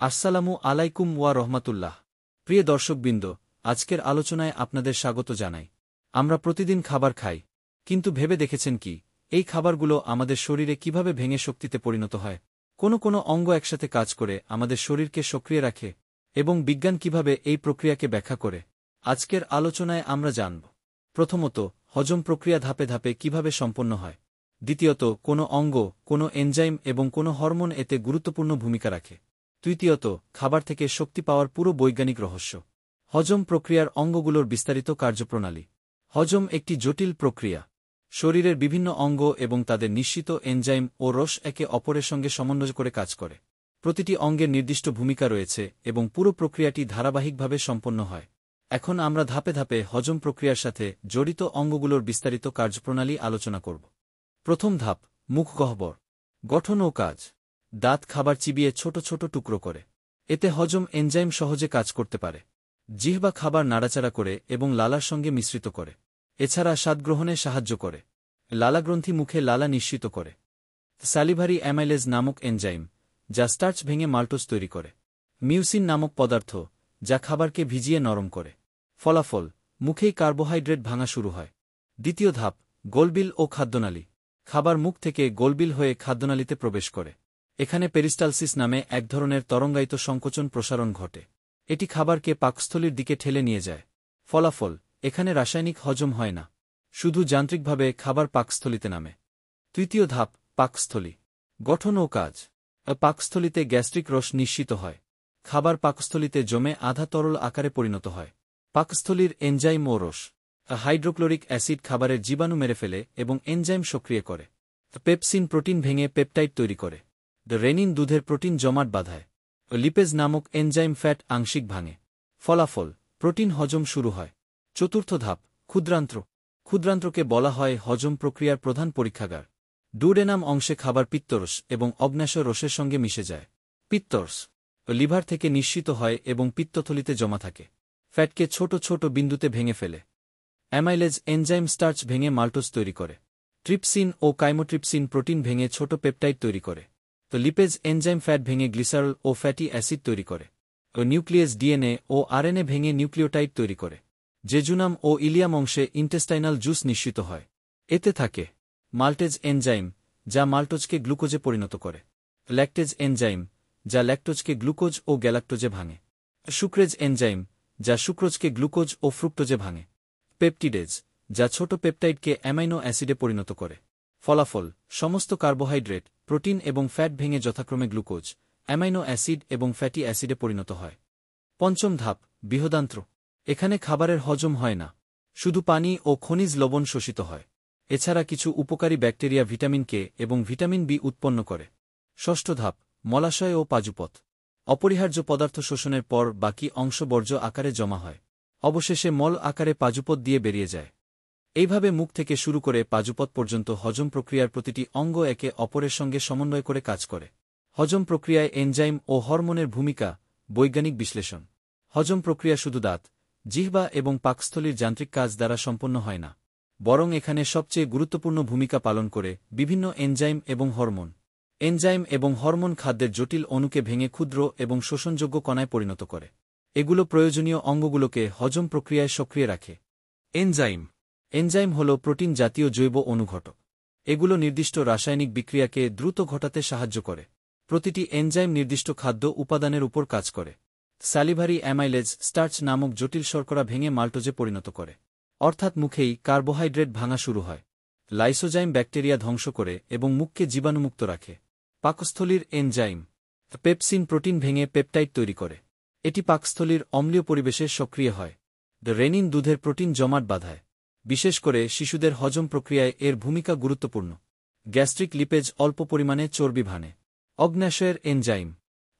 আসসালামু আলাইকুম ওয়া রহমাতুল্লাহ। প্রিয় দর্শকবৃন্দ, আজকের আলোচনায় আপনাদের স্বাগত জানাই। আমরা প্রতিদিন খাবার খাই, কিন্তু ভেবে দেখেছেন কি এই খাবারগুলো আমাদের শরীরে কিভাবে ভেঙে শক্তিতে পরিণত হয়? কোনো অঙ্গ একসাথে কাজ করে আমাদের শরীরকে সক্রিয় রাখে, এবং বিজ্ঞান কিভাবে এই প্রক্রিয়াকে ব্যাখ্যা করে আজকের আলোচনায় আমরা জানব। প্রথমত, হজম প্রক্রিয়া ধাপে ধাপে কিভাবে সম্পন্ন হয়। দ্বিতীয়ত, কোনো অঙ্গ, কোনো এনজাইম এবং কোনো হরমোন এতে গুরুত্বপূর্ণ ভূমিকা রাখে। তৃতীয়ত, খাবার থেকে শক্তি পাওয়ার পুরো বৈজ্ঞানিক রহস্য। হজম প্রক্রিয়ার অঙ্গগুলোর বিস্তারিত কার্যপ্রণালী। হজম একটি জটিল প্রক্রিয়া। শরীরের বিভিন্ন অঙ্গ এবং তাদের নিঃসৃত এনজাইম ও রস একে অপরের সঙ্গে সমন্বয় করে কাজ করে। প্রতিটি অঙ্গের নির্দিষ্ট ভূমিকা রয়েছে এবং পুরো প্রক্রিয়াটি ধারাবাহিকভাবে সম্পন্ন হয়। এখন আমরা ধাপে ধাপে হজম প্রক্রিয়ার সাথে জড়িত অঙ্গগুলোর বিস্তারিত কার্যপ্রণালী আলোচনা করব। প্রথম ধাপ, মুখগহ্বর। গঠন ও কাজ। দাঁত খাবার চিবিয়ে ছোট ছোট টুকরো করে। এতে হজম এনজাইম সহজে কাজ করতে পারে। জিহ্বা খাবার নাড়াচাড়া করে এবং লালার সঙ্গে মিশ্রিত করে। এছাড়া স্বাদ গ্রহণে সাহায্য করে। লালাগ্রন্থি মুখে লালা নিঃসৃত করে। স্যালিভারি অ্যামাইলেজ নামক এনজাইম, যা স্টার্চ ভেঙে মাল্টোজ তৈরি করে। মিউসিন নামক পদার্থ, যা খাবারকে ভিজিয়ে নরম করে। ফলাফল, মুখেই কার্বোহাইড্রেট ভাঙা শুরু হয়। দ্বিতীয় ধাপ, গোলবিল ও খাদ্যনালী। খাবার মুখ থেকে গোলবিল হয়ে খাদ্যনালীতে প্রবেশ করে। এখানে পেরিস্টালসিস নামে এক ধরনের তরঙ্গায়িত সংকোচন প্রসারণ ঘটে। এটি খাবারকে পাকস্থলীর দিকে ঠেলে নিয়ে যায়। ফলাফল, এখানে রাসায়নিক হজম হয় না, শুধু যান্ত্রিকভাবে খাবার পাকস্থলীতে নামে। তৃতীয় ধাপ, পাকস্থলী। গঠন ও কাজ। পাকস্থলীতে গ্যাস্ট্রিক রস নিঃসৃত হয়। খাবার পাকস্থলীতে জমে আধা তরল আকারে পরিণত হয়। পাকস্থলীর এনজাইম ও রস। হাইড্রোক্লোরিক অ্যাসিড খাবারের জীবাণু মেরে ফেলে এবং এনজাইম সক্রিয় করে। পেপসিন প্রোটিন ভেঙে পেপটাইড তৈরি করে। রেনিন দুধের প্রোটিন জমাট বাঁধায়। লিপেজ নামক এনজাইম ফ্যাট আংশিক ভাঙে। ফলাফল, প্রোটিন হজম শুরু হয়। চতুর্থ ধাপ, ক্ষুদ্রান্ত্র। ক্ষুদ্রান্ত্রকে বলা হয় হজম প্রক্রিয়ার প্রধান পরীক্ষাগার। ডুওডেনাম অংশে খাবার পিত্তরস এবং অগ্ন্যাশয় রসের সঙ্গে মিশে যায়। পিত্তরস লিভার থেকে নিঃসৃত হয় এবং পিত্তথলিতে জমা থাকে। ফ্যাটকে ছোট ছোট বিন্দুতে ভেঙে ফেলে। অ্যামাইলেজ এনজাইম স্টার্চ ভেঙে মাল্টোজ তৈরি করে। ট্রিপসিন ও কাইমোট্রিপসিন প্রোটিন ভেঙে ছোট পেপটাইড তৈরি করে। লিপেজ এনজাইম ফ্যাট ভেঙে গ্লিসারল ও ফ্যাটি অ্যাসিড তৈরি করে। নিউক্লিয়াস ডিএনএ ও আরএনএ ভেঙে নিউক্লিওটাইড তৈরি করে। জেজুনাম ও ইলিয়াম অংশে ইন্টেস্টাইনাল জুস নিঃসৃত হয়। এতে থাকে মাল্টেজ এনজাইম, যা মাল্টোজকে গ্লুকোজে পরিণত করে। ল্যাকটেজ এনজাইম, যা ল্যাকটোজকে গ্লুকোজ ও গ্যালাক্টোজে ভাঙে। সুক্রেজ এনজাইম, যা সুক্রোজকে গ্লুকোজ ও ফ্রুক্টোজে ভাঙে। পেপটিডেজ, যা ছোট পেপটাইডকে অ্যামাইনো অ্যাসিডে পরিণত করে। ফলাফল, সমস্ত কার্বোহাইড্রেট, প্রোটিন এবং ফ্যাট ভেঙে যথাক্রমে গ্লুকোজ, অ্যামাইনো অ্যাসিড এবং ফ্যাটি অ্যাসিডে পরিণত হয়। পঞ্চম ধাপ, বৃহদান্ত্র। এখানে খাবারের হজম হয় না, শুধু পানি ও খনিজ লবণ শোষিত হয়। এছাড়া কিছু উপকারী ব্যাকটেরিয়া ভিটামিন কে এবং ভিটামিন বি উৎপন্ন করে। ষষ্ঠ ধাপ, মলাশয় ও পাজুপথ। অপরিহার্য পদার্থ শোষণের পর বাকি অংশ বর্জ্য আকারে জমা হয়। অবশেষে মল আকারে পাজুপথ দিয়ে বেরিয়ে যায়। এইভাবে মুখ থেকে শুরু করে পাজুপথ পর্যন্ত হজম প্রক্রিয়ার প্রতিটি অঙ্গ একে অপরের সঙ্গে সমন্বয় করে কাজ করে। হজম প্রক্রিয়ায় এনজাইম ও হরমোনের ভূমিকা। বৈজ্ঞানিক বিশ্লেষণ। হজম প্রক্রিয়া শুধু দাঁত, জিহ্বা এবং পাকস্থলীর যান্ত্রিক কাজ দ্বারা সম্পন্ন হয় না, বরং এখানে সবচেয়ে গুরুত্বপূর্ণ ভূমিকা পালন করে বিভিন্ন এনজাইম এবং হরমোন। এনজাইম এবং হরমোন খাদ্যের জটিল অণুকে ভেঙে ক্ষুদ্র এবং শোষণযোগ্য কণায় পরিণত করে। এগুলো প্রয়োজনীয় অঙ্গগুলোকে হজম প্রক্রিয়ায় সক্রিয় রাখে। এনজাইম। এনজাইম হল প্রোটিন জাতীয় জৈব অনুঘটক। এগুলো নির্দিষ্ট রাসায়নিক বিক্রিয়াকে দ্রুত ঘটাতে সাহায্য করে। প্রতিটি এনজাইম নির্দিষ্ট খাদ্য উপাদানের উপর কাজ করে। স্যালিভারি অ্যামাইলেজ স্টার্চ নামক জটিল শর্করা ভেঙে মাল্টোজে পরিণত করে। অর্থাৎ মুখেই কার্বোহাইড্রেট ভাঙা শুরু হয়। লাইসোজাইম ব্যাকটেরিয়া ধ্বংস করে এবং মুখকে জীবাণুমুক্ত রাখে। পাকস্থলীর এনজাইম। পেপসিন প্রোটিন ভেঙে পেপটাইড তৈরি করে। এটি পাকস্থলীর অম্লীয় পরিবেশে সক্রিয় হয়। রেনিন দুধের প্রোটিন জমাট বাঁধায়। বিশেষ করে শিশুদের হজম প্রক্রিয়ায় এর ভূমিকা গুরুত্বপূর্ণ। গ্যাস্ট্রিক লিপেজ অল্প পরিমাণে চর্বি ভাঙে। অগ্ন্যাশয়ের এনজাইম।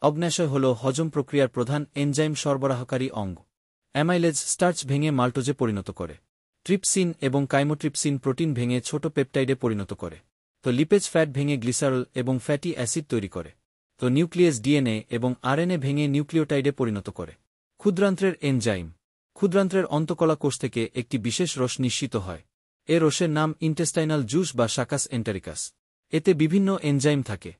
অগ্ন্যাশয় হল হজম প্রক্রিয়ার প্রধান এনজাইম সরবরাহকারী অঙ্গ। অ্যামাইলেজ স্টার্চ ভেঙে মাল্টোজে পরিণত করে। ট্রিপসিন এবং কাইমোট্রিপসিন প্রোটিন ভেঙে ছোট পেপটাইডে পরিণত করে। লিপেজ ফ্যাট ভেঙে গ্লিসারল এবং ফ্যাটি অ্যাসিড তৈরি করে। নিউক্লিয়াস ডিএনএ এবং আরএনএ ভেঙে নিউক্লিওটাইডে পরিণত করে। ক্ষুদ্রান্ত্রের এনজাইম। ক্ষুদ্রান্ত্রের অন্তঃকলা কোষ থেকে একটি বিশেষ রস নিঃসৃত হয়। এ রসের নাম ইন্টেস্টাইনাল জুস বা শাকাস এন্টারিকাস। এতে বিভিন্ন এনজাইম থাকে।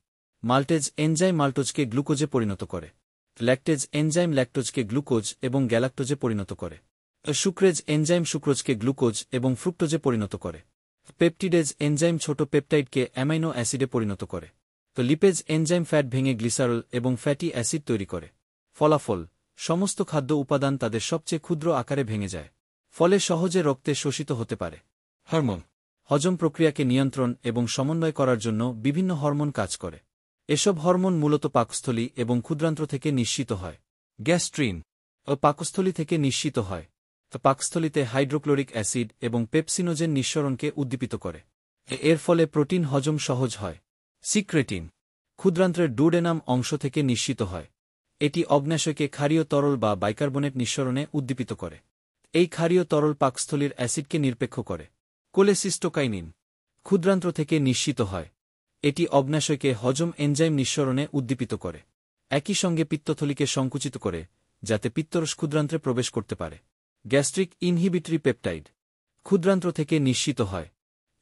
মাল্টেজ এনজাইম মাল্টোজকে গ্লুকোজে পরিণত করে। ল্যাকটেজ এনজাইম ল্যাকটোজকে গ্লুকোজ এবং গ্যালাক্টোজে পরিণত করে। সুক্রেজ এনজাইম সুক্রোজকে গ্লুকোজ এবং ফ্রুক্টোজে পরিণত করে। পেপটিডেজ এনজাইম ছোট পেপটাইডকে অ্যামাইনো অ্যাসিডে পরিণত করে। লিপেজ এনজাইম ফ্যাট ভেঙে গ্লিসারল এবং ফ্যাটি অ্যাসিড তৈরি করে। ফলাফল, সমস্ত খাদ্য উপাদান তাদের সবচেয়ে ক্ষুদ্র আকারে ভেঙে যায়, ফলে সহজে রক্তে শোষিত হতে পারে। হরমোন হজম প্রক্রিয়াকে নিয়ন্ত্রণ এবং সমন্বয় করার জন্য বিভিন্ন হরমোন কাজ করে। এসব হরমোন মূলত পাকস্থলী এবং ক্ষুদ্রান্ত্র থেকে নিঃসৃত হয়। গ্যাস্ট্রিন পাকস্থলী থেকে নিঃসৃত হয়। পাকস্থলীতে হাইড্রোক্লোরিক অ্যাসিড এবং পেপসিনোজেন নিঃসরণকে উদ্দীপিত করে। এর ফলে প্রোটিন হজম সহজ হয়। সিক্রেটিন ক্ষুদ্রান্ত্রের ডুওডেনাম অংশ থেকে নিঃসৃত হয়। এটি অগ্ন্যাশয়কে ক্ষারীয় তরল বা বাইকার্বনেট নিঃসরণে উদ্দীপিত করে। এই ক্ষারীয় তরল পাকস্থলীর অ্যাসিডকে নিরপেক্ষ করে। কোলেসিস্টোকাইনিন ক্ষুদ্রান্ত্র থেকে নিঃসৃত হয়। এটি অগ্ন্যাশয়কে হজম এনজাইম নিঃসরণে উদ্দীপিত করে। একই সঙ্গে পিত্তথলিকে সংকুচিত করে, যাতে পিত্তরস ক্ষুদ্রান্ত্রে প্রবেশ করতে পারে। গ্যাস্ট্রিক ইনহিবিটরি পেপটাইড ক্ষুদ্রান্ত্র থেকে নিঃসৃত হয়।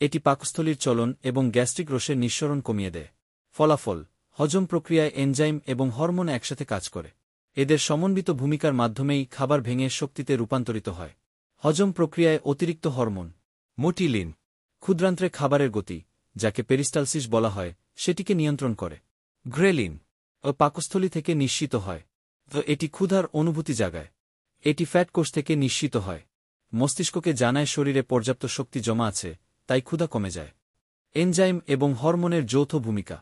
এটি পাকস্থলীর চলন এবং গ্যাস্ট্রিক রসের নিঃসরণ কমিয়ে দেয়। ফলাফল, হজম প্রক্রিয়ায় এনজাইম এবং হরমোন একসাথে কাজ করে। এদের সমন্বিত ভূমিকার মাধ্যমেই খাবার ভেঙে শক্তিতে রূপান্তরিত হয়। হজম প্রক্রিয়ায় অতিরিক্ত হরমোন মোটিলিন ক্ষুদ্রান্ত্রে খাবারের গতি, যাকে পেরিস্টালসিস বলা হয়, সেটিকে নিয়ন্ত্রণ করে। গ্রেলিন পাকস্থলী থেকে নিঃসৃত হয়। এটি ক্ষুধার অনুভূতি জাগায়। এটি ফ্যাট কোষ থেকে নিঃসৃত হয়। মস্তিষ্ককে জানায় শরীরে পর্যাপ্ত শক্তি জমা আছে, তাই ক্ষুধা কমে যায়। এনজাইম এবং হরমোনের যৌথ ভূমিকা।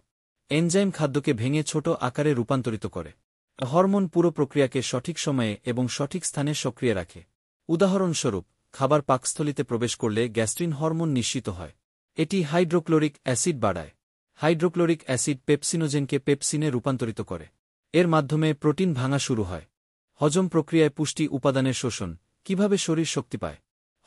এনজাইম খাদ্যকে ভেঙে ছোট আকারে রূপান্তরিত করে। হরমোন পুরো প্রক্রিয়াকে সঠিক সময়ে এবং সঠিক স্থানে সক্রিয় রাখে। উদাহরণস্বরূপ, খাবার পাকস্থলীতে প্রবেশ করলে গ্যাস্ট্রিন হরমোন নিঃসৃত হয়। এটি হাইড্রোক্লোরিক অ্যাসিড বাড়ায়। হাইড্রোক্লোরিক অ্যাসিড পেপসিনোজেনকে পেপসিনে রূপান্তরিত করে। এর মাধ্যমে প্রোটিন ভাঙা শুরু হয়। হজম প্রক্রিয়ায় পুষ্টি উপাদানের শোষণ। কিভাবে শরীর শক্তি পায়?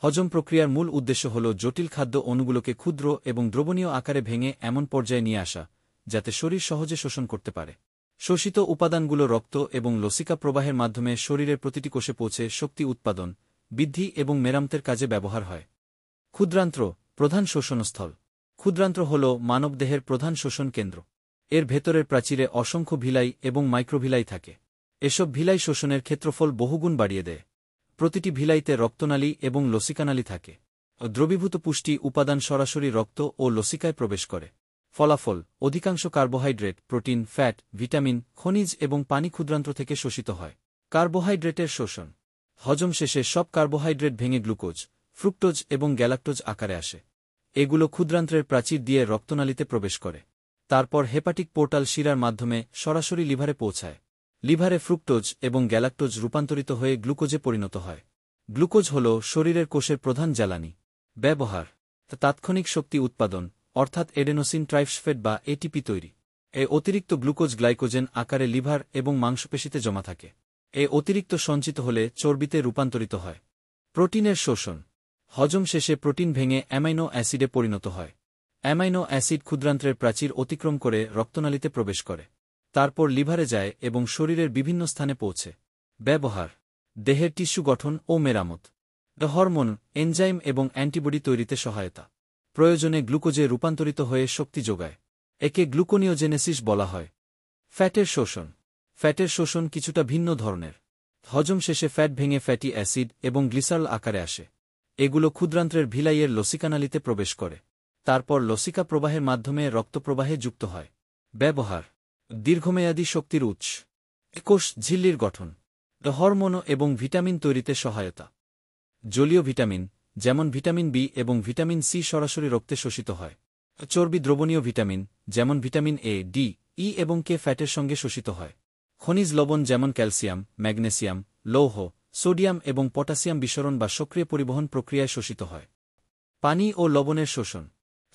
হজম প্রক্রিয়ার মূল উদ্দেশ্য হল জটিল খাদ্য অণুগুলোকে ক্ষুদ্র এবং দ্রবণীয় আকারে ভেঙে এমন পর্যায়ে নিয়ে আসা, যাতে শরীর সহজে শোষণ করতে পারে। শোষিত উপাদানগুলো রক্ত এবং লসিকা প্রবাহের মাধ্যমে শরীরের প্রতিটি কোষে পৌঁছে শক্তি উৎপাদন, বৃদ্ধি এবং মেরামতের কাজে ব্যবহার হয়। ক্ষুদ্রান্ত্র প্রধান শোষণস্থল। ক্ষুদ্রান্ত্র হল মানবদেহের প্রধান শোষণ কেন্দ্র। এর ভেতরের প্রাচীরে অসংখ্য ভিলাই এবং মাইক্রোভিলাই থাকে। এসব ভিলাই শোষণের ক্ষেত্রফল বহুগুণ বাড়িয়ে দেয়। প্রতিটি ভিলাইতে রক্তনালী এবং লসিকানালী থাকে। দ্রবীভূত পুষ্টি উপাদান সরাসরি রক্ত ও লসিকায় প্রবেশ করে। ফলাফল, অধিকাংশ কার্বোহাইড্রেট, প্রোটিন, ফ্যাট, ভিটামিন, খনিজ এবং পানি ক্ষুদ্রান্ত্র থেকে শোষিত হয়। কার্বোহাইড্রেটের শোষণ। হজম শেষে সব কার্বোহাইড্রেট ভেঙে গ্লুকোজ, ফ্রুক্টোজ এবং গ্যালাক্টোজ আকারে আসে। এগুলো ক্ষুদ্রান্ত্রের প্রাচীর দিয়ে রক্তনালীতে প্রবেশ করে। তারপর হেপাটিক পোর্টাল শিরার মাধ্যমে সরাসরি লিভারে পৌঁছায়। লিভারে ফ্রুক্টোজ এবং গ্যালাক্টোজ রূপান্তরিত হয়ে গ্লুকোজে পরিণত হয়। গ্লুকোজ হল শরীরের কোষের প্রধান জ্বালানি। ব্যবহার, তাৎক্ষণিক শক্তি উৎপাদন, অর্থাৎ এডেনোসিন ট্রাইফসফেট বা এটিপি তৈরি। এই অতিরিক্ত গ্লুকোজ গ্লাইকোজেন আকারে লিভার এবং মাংসপেশিতে জমা থাকে। এই অতিরিক্ত সঞ্চিত হলে চর্বিতে রূপান্তরিত হয়। প্রোটিনের শোষণ। হজম শেষে প্রোটিন ভেঙে অ্যামাইনো অ্যাসিডে পরিণত হয়। অ্যামাইনো অ্যাসিড ক্ষুদ্রান্ত্রের প্রাচীর অতিক্রম করে রক্তনালীতে প্রবেশ করে। তারপর লিভারে যায় এবং শরীরের বিভিন্ন স্থানে পৌঁছে। ব্যবহার, দেহের টিস্যু গঠন ও মেরামত। হরমোন, এনজাইম এবং অ্যান্টিবডি তৈরিতে সহায়তা। প্রয়োজনে গ্লুকোজে রূপান্তরিত হয়ে শক্তি যোগায়। একে গ্লুকোনিওজেনেসিস বলা হয়। ফ্যাটের শোষণ। ফ্যাটের শোষণ কিছুটা ভিন্ন ধরনের। হজম শেষে ফ্যাট ভেঙে ফ্যাটি অ্যাসিড এবং গ্লিসারল আকারে আসে। এগুলো ক্ষুদ্রান্ত্রের ভিলাইয়ের লসিকানালীতে প্রবেশ করে। তারপর লসিকা প্রবাহের মাধ্যমে রক্তপ্রবাহে যুক্ত হয়। ব্যবহার, দীর্ঘমেয়াদী শক্তির উৎস। কোষ ঝিল্লির গঠন। হরমোন এবং ভিটামিন তৈরিতে সহায়তা। জলীয় ভিটামিন, যেমন ভিটামিন বি এবং ভিটামিন সি সরাসরি রক্তে শোষিত হয়। চর্বি দ্রবণীয় ভিটামিন, যেমন ভিটামিন এ, ডি, ই এবং কে ফ্যাটের সঙ্গে শোষিত হয়। খনিজ লবণ যেমন ক্যালসিয়াম, ম্যাগনেসিয়াম, লৌহ, সোডিয়াম এবং পটাশিয়াম বিসরণ বা সক্রিয় পরিবহন প্রক্রিয়ায় শোষিত হয়। পানি ও লবণের শোষণ।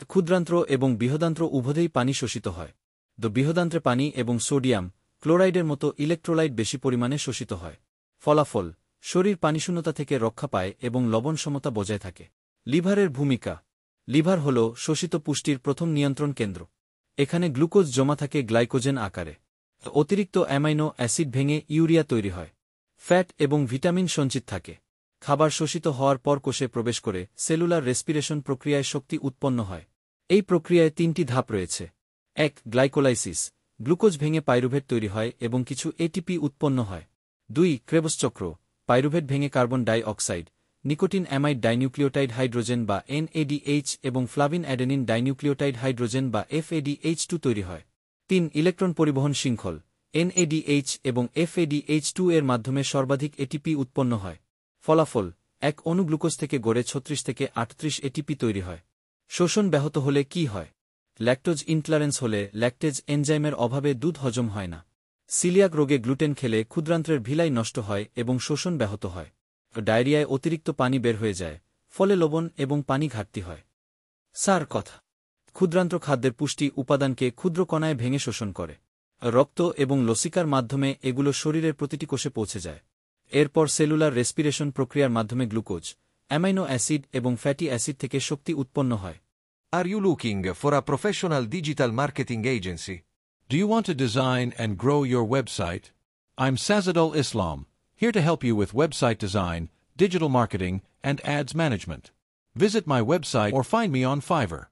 ক্ষুদ্রান্ত্র এবং বৃহদান্ত্র উভয়েই পানি শোষিত হয়। বৃহদান্ত্রে পানি এবং সোডিয়াম ক্লোরাইডের মতো ইলেকট্রোলাইট বেশি পরিমাণে শোষিত হয়। ফলাফল, শরীর পানিশূন্যতা থেকে রক্ষা পায় এবং লবণ সমতা বজায় থাকে। লিভারের ভূমিকা। লিভার হল শোষিত পুষ্টির প্রথম নিয়ন্ত্রণ কেন্দ্র। এখানে গ্লুকোজ জমা থাকে গ্লাইকোজেন আকারে। অতিরিক্ত অ্যামাইনো অ্যাসিড ভেঙে ইউরিয়া তৈরি হয়। ফ্যাট এবং ভিটামিন সঞ্চিত থাকে। খাবার শোষিত হওয়ার পর কোষে প্রবেশ করে সেলুলার রেসপিরেশন প্রক্রিয়ায় শক্তি উৎপন্ন হয়। এই প্রক্রিয়ায় তিনটি ধাপ রয়েছে। 1. গ্লাইকোলাইসিস। গ্লুকোজ ভেঙে পাইরুভেট তৈরি হয় এবং কিছু এটিপি উৎপন্ন হয়। 2. ক্রেবস চক্র, পাইরুভেট ভেঙে carbon dioxide, nicotinamide dinucleotide hydrogen বা NADH এবং ফ্লাভিন অ্যাডেনিন ডাইনিউক্লিওটাইড হাইড্রোজেন বা FADH2 তৈরি হয়। 3. ইলেকট্রন পরিবহন শৃঙ্খল, NADH এবং FADH2 এর মাধ্যমে সর্বাধিক এটিপি উৎপন্ন হয়। ফলাফল, এক অণু গ্লুকোজ থেকে গড়ে 36 থেকে 38 এটিপি তৈরি হয়। শোষণ ব্যাহত হলে কি হয়? ল্যাকটোজ ইনটলারেন্স হলে ল্যাকটেজ এনজাইমের অভাবে দুধ হজম হয় না। সিলিয়াক রোগে গ্লুটেন খেলে ক্ষুদ্রান্ত্রের ভিলাই নষ্ট হয় এবং শোষণ ব্যাহত হয়। ডায়রিয়ায় অতিরিক্ত পানি বের হয়ে যায়, ফলে লবণ এবং পানি ঘাটতি হয়। সার কথা, ক্ষুদ্রান্ত্র খাদ্যের পুষ্টি উপাদানকে ক্ষুদ্র কণায় ভেঙে শোষণ করে। রক্ত এবং লসিকার মাধ্যমে এগুলো শরীরের প্রতিটি কোষে পৌঁছে যায়। এরপর সেলুলার রেসপিরেশন প্রক্রিয়ার মাধ্যমে গ্লুকোজ, অ্যামাইনো অ্যাসিড এবং ফ্যাটি অ্যাসিড থেকে শক্তি উৎপন্ন হয়। Are you looking for a professional digital marketing agency? Do you want to design and grow your website? I'm Sazadul Islam, here to help you with website design, digital marketing, and ads management. Visit my website or find me on Fiverr.